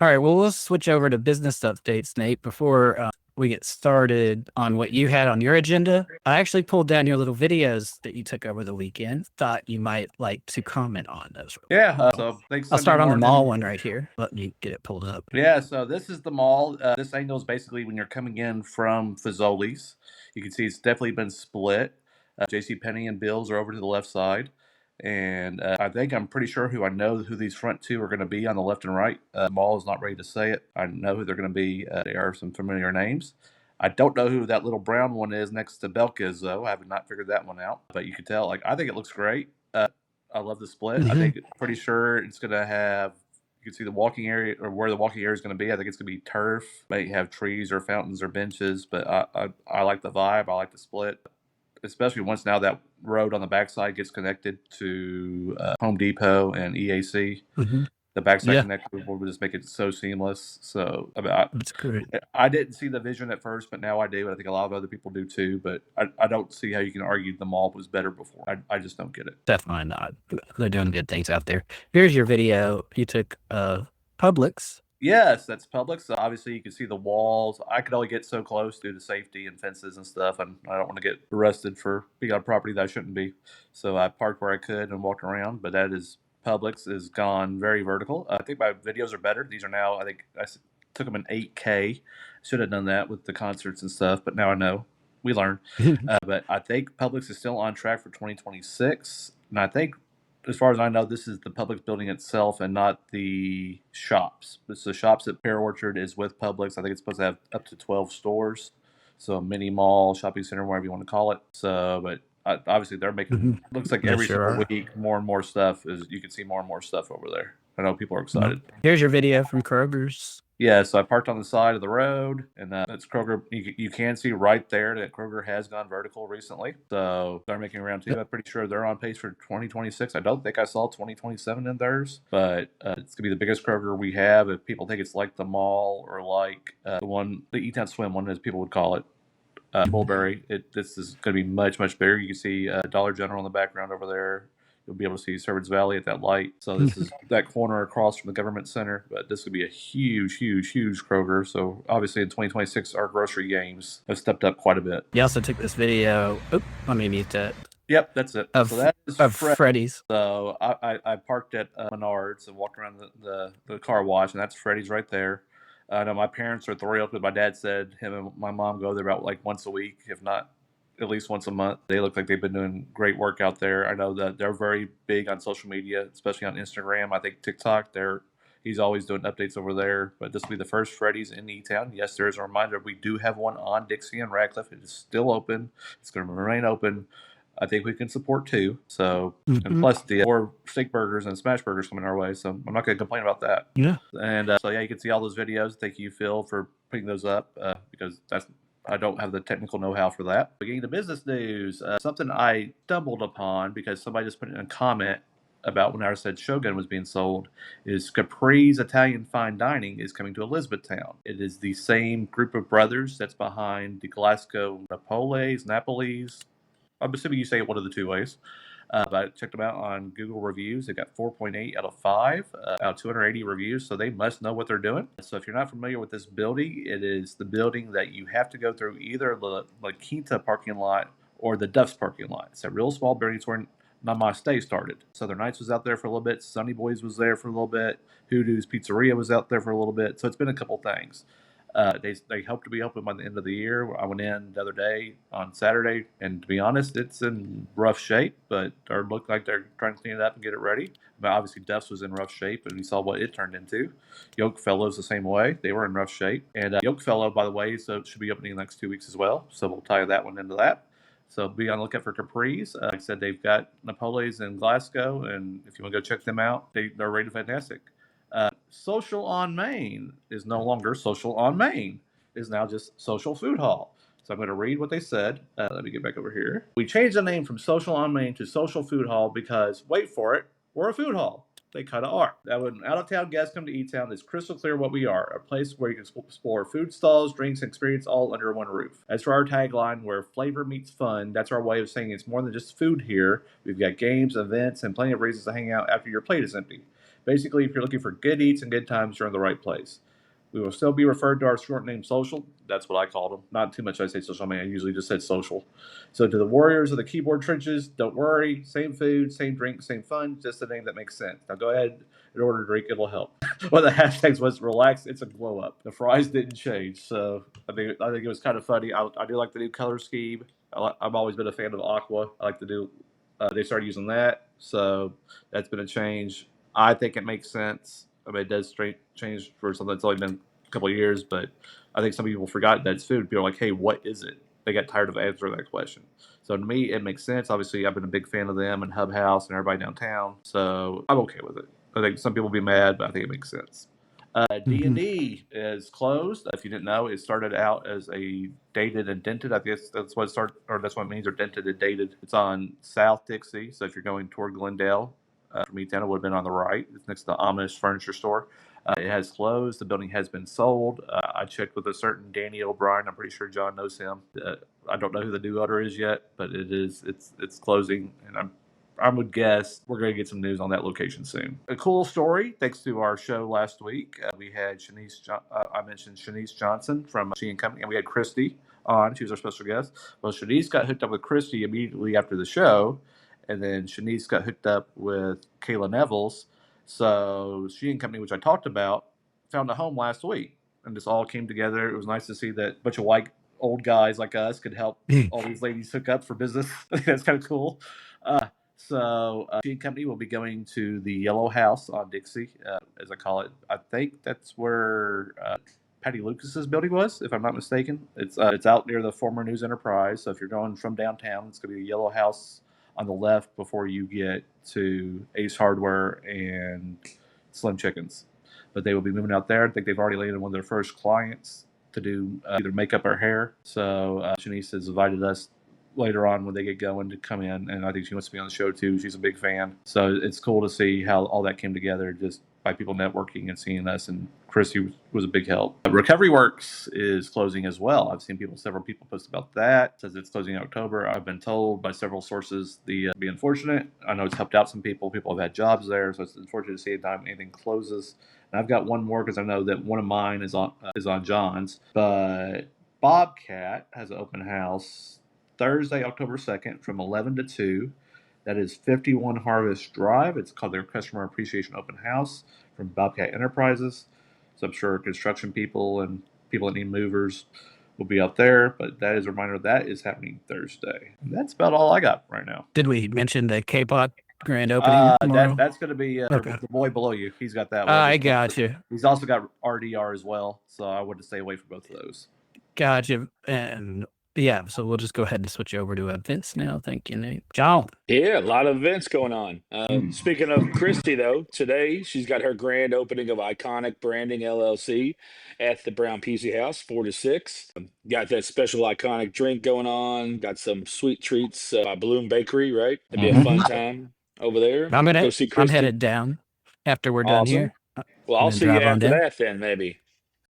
All right, well, we'll switch over to business updates, Nate. Before we get started on what you had on your agenda, I actually pulled down your little videos that you took over the weekend. Thought you might like to comment on those real Yeah, quick. so thanks I'll Sunday start on the mall morning. one right here. Let me get it pulled up. Yeah, so this is the mall. This angle is basically when you're coming in from Fazoli's. You can see it's definitely been split. JC Penney and Bill's are over to the left side. And I'm pretty sure I know who these front two are going to be on the left and right. The mall is not ready to say it. I know who they're going to be. They are some familiar names. I don't know who that little brown one is next to Belka's, though. I have not figured that one out. But you can tell, I think it looks great. I love the split. I think, pretty sure it's going to have, you can see the walking area, or where the walking area is going to be. I think it's going to be turf. May have trees or fountains or benches, but I like the vibe. I like the split, especially once now that road on the backside gets connected to Home Depot and EAC. Mhm. The backside Yeah, connector will just make it so seamless. So that's great. I didn't see the vision at first, but now I do. I think a lot of other people do too. But I don't see how you can argue the mall was better before. I just don't get it. Definitely not. They're doing good things out there. Here's your video you took Publix. Yes, that's Publix. So obviously, you can see the walls. I could only get so close due to safety and fences and stuff, and I don't want to get arrested for being on property that I shouldn't be. So I parked where I could and walked around. But that is Publix is gone very vertical. I think my videos are better. These are now. I think took them in 8K. Should have done that with the concerts and stuff, but now I know. We learn. But I think Publix is still on track for 2026, and I think, as far as I know, this is the Publix building itself and not the shops. It's the shops at Pear Orchard is with Publix. I think it's supposed to have up to 12 stores. So a mini mall, shopping center, whatever you want to call it. So, but obviously they're making, looks like They every sure single are. week, more and more stuff you can see more and more stuff over there. I know people are excited. Here's your video from Kroger's. Yeah, so I parked on the side of the road, and that's Kroger. You can see right there that Kroger has gone vertical recently. So they're making around too. I'm pretty sure they're on pace for 2026. I don't think I saw 2027 in theirs, but it's going to be the biggest Kroger we have. If people think it's like the mall or like the E-Town Swim one, as people would call it, Mulberry, this is going to be much, much bigger. You can see Dollar General in the background over there. You'll be able to see Servants Valley at that light. So this is that corner across from the government center. But this would be a huge, huge, huge Kroger. So obviously in 2026, our grocery games have stepped up quite a bit. You also took this video. Oop, let me mute that. Yep, that's it. So that is Freddy's. So I parked at Menards and walked around the car wash, and that's Freddy's right there. I know my parents are thrilled because my dad said him and my mom go there about like once a week, if not at least once a month. They look like they've been doing great work out there. I know that they're very big on social media, especially on Instagram. I think TikTok. He's always doing updates over there. But this will be the first Freddy's in E-Town. Yes, there is a reminder we do have one on Dixie and Radcliffe. It is still open. It's going to remain open. I think we can support two. So, and plus the more steak burgers and smash burgers coming our way. So I'm not going to complain about that. Yeah. And so yeah, you can see all those videos. Thank you, Phil, for putting those up because I don't have the technical know-how for that. Beginning to business news, something I stumbled upon because somebody just put in a comment about when I said Shogun was being sold, is Capri's Italian Fine Dining is coming to Elizabethtown. It is the same group of brothers that's behind the Glasgow Napoli's. I'm assuming you say it one of the two ways. But I checked them out on Google reviews. They got 4.8 out of 5 out of 280 reviews, so they must know what they're doing. So if you're not familiar with this building, it is the building that you have to go through either the La Quinta parking lot or the Duff's parking lot. It's a real small building. It's where Namaste started. Southern Nights was out there for a little bit. Sunny Boys was there for a little bit. Hoodoo's Pizzeria was out there for a little bit. So it's been a couple things. They hope to be open by the end of the year. I went in the other day on Saturday, and to be honest, it's in rough shape, but they look like they're trying to clean it up and get it ready. But obviously, Duff's was in rough shape, and we saw what it turned into. Yokefellows the same way; they were in rough shape. And Yokefellow, by the way, so should be opening in the next 2 weeks as well. So we'll tie that one into that. So be on the lookout for Capri's. Like I said, they've got Napoli's in Glasgow, and if you want to go check them out, they're rated fantastic. Social on Main is no longer Social on Main. It is now just Social Food Hall. So I'm going to read what they said. Let me get back over here. We changed the name from Social on Main to Social Food Hall because, wait for it, we're a food hall. They kind of are. That when out-of-town guests come to E-Town, it's crystal clear what we are. A place where you can explore food stalls, drinks, and experience all under one roof. As for our tagline, where flavor meets fun, that's our way of saying it's more than just food here. We've got games, events, and plenty of reasons to hang out after your plate is empty. Basically, if you're looking for good eats and good times, you're in the right place. We will still be referred to our short name social. That's what I called them. Not too much I say social. I mean, I usually just said social. So to the warriors of the keyboard trenches, don't worry. Same food, same drink, same fun. Just a name that makes sense. Now go ahead and order a drink. It'll help. One of the hashtags was relax. It's a glow up. The fries didn't change. So I think it was kind of funny. I do like the new color scheme. I've always been a fan of aqua. I like to do. They started using that. So that's been a change. I think it makes sense. I mean, it does change for something that's only been a couple of years, but I think some people forgot that it's food. People are like, hey, what is it? They got tired of answering that question. So to me, it makes sense. Obviously, I've been a big fan of them and Hub House and everybody downtown. So I'm okay with it. I think some people will be mad, but I think it makes sense. D&D is closed. If you didn't know, it started out as a dated and dented. I guess that's what it started, or that's what it means, or dented and dated. It's on South Dixie. So if you're going toward Glendale, from Eaton, it would have been on the right. It's next to the Amish furniture store. It has closed. The building has been sold. I checked with a certain Danny O'Brien. I'm pretty sure John knows him. I don't know who the new owner is yet, but it's closing, and I would guess we're going to get some news on that location soon. A cool story, thanks to our show last week. We had I mentioned Shanice Johnson from She and Company, and we had Christy on. She was our special guest. Well, Shanice got hooked up with Christy immediately after the show, and then Shanice got hooked up with Kayla Nevels. So She and Company, which I talked about, found a home last week, and this all came together. It was nice to see that a bunch of white old guys like us could help all these ladies hook up for business. I think that's kind of cool. So She and Company will be going to the Yellow House on Dixie, as I call it. I think that's where Patty Lucas's building was, if I'm not mistaken. It's out near the former News Enterprise. So if you're going from downtown, it's going to be the Yellow House on the left before you get to Ace Hardware and Slim Chickens. But they will be moving out there. I think they've already landed one of their first clients to do either makeup or hair. So Shanice has invited us later on when they get going to come in, and I think she wants to be on the show too. She's a big fan. So it's cool to see how all that came together just by people networking and seeing us, and Chrissy was a big help. Recovery Works is closing as well. I've seen several people post about that. It says it's closing in October. I've been told by several sources be unfortunate. I know it's helped out some people. People have had jobs there, so it's unfortunate to see anything closes. And I've got one more because I know that one of mine is on John's, but Bobcat has an open house Thursday, October 2nd from 11 to 2. That is 51 Harvest Drive. It's called their Customer Appreciation Open House from Bobcat Enterprises. So I'm sure construction people and people that need movers will be out there. But that is a reminder that is happening Thursday. And that's about all I got right now. Did we mention the K-pop grand opening tomorrow? That's going to be Okay. the boy below you. He's got that one. I got you. He's also got RDR as well. So I would stay away from both of those. Gotcha. And yeah, so we'll just go ahead and switch over to events now. Thank you, Nate. John. Yeah, a lot of events going on. Speaking of Christy, though, today she's got her grand opening of Iconic Branding LLC at the Brown PC House, 4 to 6. Got that special iconic drink going on. Got some sweet treats by Bloom Bakery, right? It'd be a fun time over there. I'm Go see I'm Christy. headed down after we're done Awesome. here. Well, I'll And then see you drive on after down. that then, maybe.